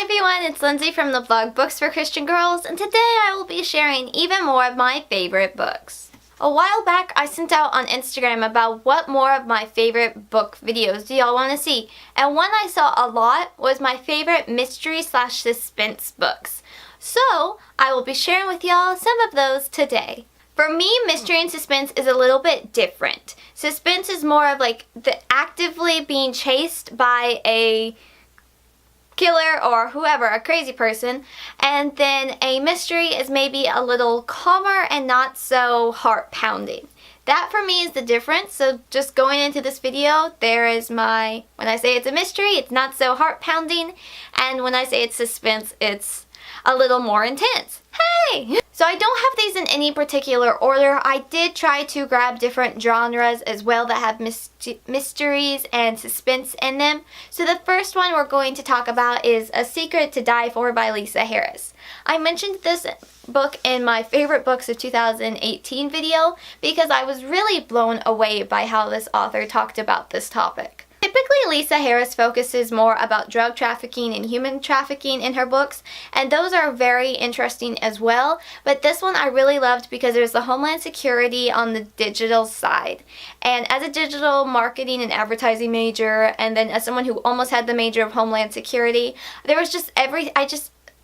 Hi everyone, it's Lindsay from the blog Books for Christian Girls, and today I will be sharing even more of my favorite books. A while back, I sent out on Instagram about what more of my favorite book videos do y'all want to see, and one I saw a lot was my favorite mystery/suspense books. So, I will be sharing with y'all some of those today. For me, mystery and suspense is a little bit different. Suspense is more of like the actively being chased by a killer or whoever, a crazy person, and then a mystery is maybe a little calmer and not so heart-pounding. That for me is the difference. So just going into this video, there is my, when I say it's a mystery, it's not so heart-pounding, and when I say it's suspense, it's a little more intense. Hey! So I don't have these in any particular order. I did try to grab different genres as well that have mysteries and suspense in them. So the first one we're going to talk about is A Secret to Die For by Lisa Harris. I mentioned this book in my favorite books of 2018 video because I was really blown away by how this author talked about this topic. Typically, Lisa Harris focuses more about drug trafficking and human trafficking in her books, and those are very interesting as well, but this one I really loved because there's the Homeland Security on the digital side. And as a digital marketing and advertising major, and then as someone who almost had the major of Homeland Security, there was just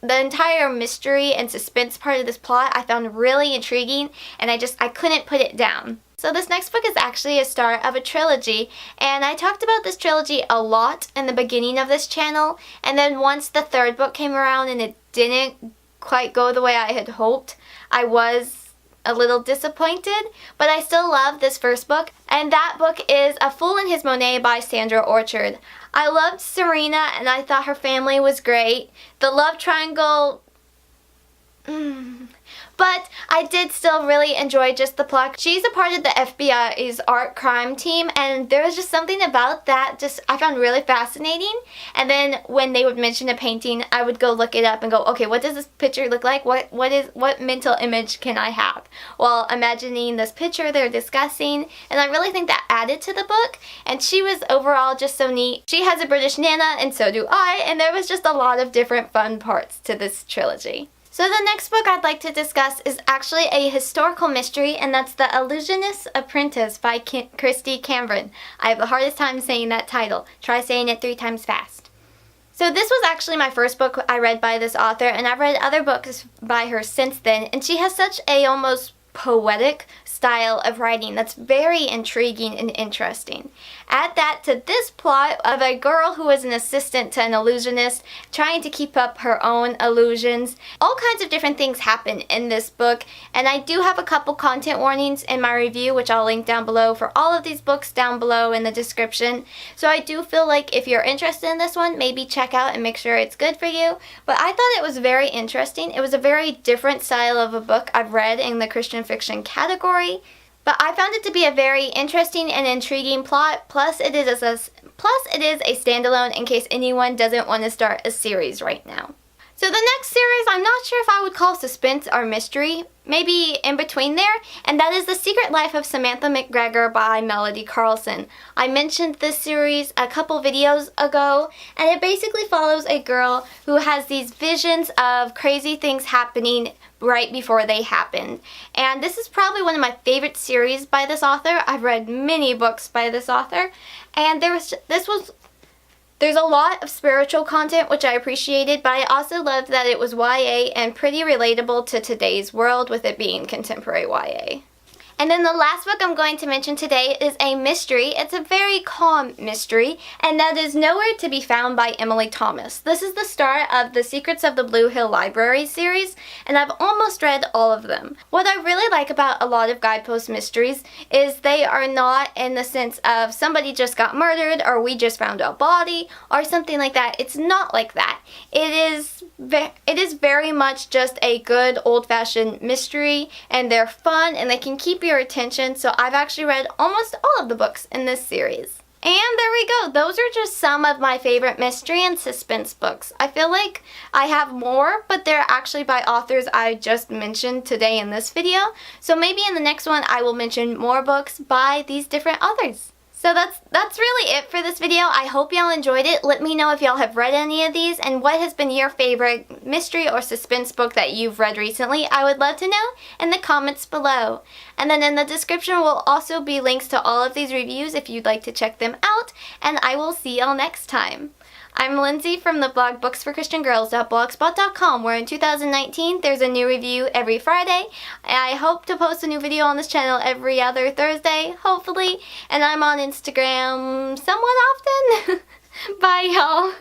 the entire mystery and suspense part of this plot I found really intriguing, and I couldn't put it down. So this next book is actually a start of a trilogy, and I talked about this trilogy a lot in the beginning of this channel, and then once the third book came around and it didn't quite go the way I had hoped, I was a little disappointed, but I still love this first book, and that book is A Fool and His Monet by Sandra Orchard. I loved Serena, and I thought her family was great. The love triangle... But I did still really enjoy just the plot. She's a part of the FBI's art crime team, and there was just something about that I found really fascinating. And then when they would mention a painting, I would go look it up and go, okay, what does this picture look like? What mental image can I have while imagining this picture they're discussing? And I really think that added to the book, and she was overall just so neat. She has a British nana, and so do I, and there was just a lot of different fun parts to this trilogy. So the next book I'd like to discuss is actually a historical mystery, and that's The Illusionist Apprentice by Christy Cameron. I have the hardest time saying that title. Try saying it 3 times fast. So this was actually my first book I read by this author, and I've read other books by her since then, and she has such a almost poetic style of writing that's very intriguing and interesting. Add that to this plot of a girl who is an assistant to an illusionist trying to keep up her own illusions. All kinds of different things happen in this book, and I do have a couple content warnings in my review, which I'll link down below for all of these books down below in the description. So I do feel like if you're interested in this one, maybe check out and make sure it's good for you. But I thought it was very interesting. It was a very different style of a book I've read in the Christian fiction category. But I found it to be a very interesting and intriguing plot, plus it is a standalone in case anyone doesn't want to start a series right now. So the next series, I'm not sure if I would call suspense or mystery, maybe in between there, and that is The Secret Life of Samantha McGregor by Melody Carlson. I mentioned this series a couple videos ago, and it basically follows a girl who has these visions of crazy things happening right before they happen. And this is probably one of my favorite series by this author. I've read many books by this author, and there's a lot of spiritual content, which I appreciated, but I also loved that it was YA and pretty relatable to today's world with it being contemporary YA. And then the last book I'm going to mention today is a mystery. It's a very calm mystery, and that is Nowhere to Be Found by Emily Thomas. This is the start of the Secrets of the Blue Hill Library series, and I've almost read all of them. What I really like about a lot of Guidepost mysteries is they are not in the sense of somebody just got murdered or we just found a body or something like that. It's not like that. It is very much just a good old-fashioned mystery, and they're fun and they can keep your attention. So I've actually read almost all of the books in this series. And there we go. Those are just some of my favorite mystery and suspense books. I feel like I have more, but they're actually by authors I just mentioned today in this video. So maybe in the next one I will mention more books by these different authors. So that's really it for this video. I hope y'all enjoyed it. Let me know if y'all have read any of these and what has been your favorite mystery or suspense book that you've read recently. I would love to know in the comments below. And then in the description will also be links to all of these reviews if you'd like to check them out. And I will see y'all next time. I'm Lindsay from the blog booksforchristiangirls.blogspot.com, where in 2019 there's a new review every Friday. I hope to post a new video on this channel every other Thursday, hopefully. And I'm on Instagram somewhat often. Bye, y'all.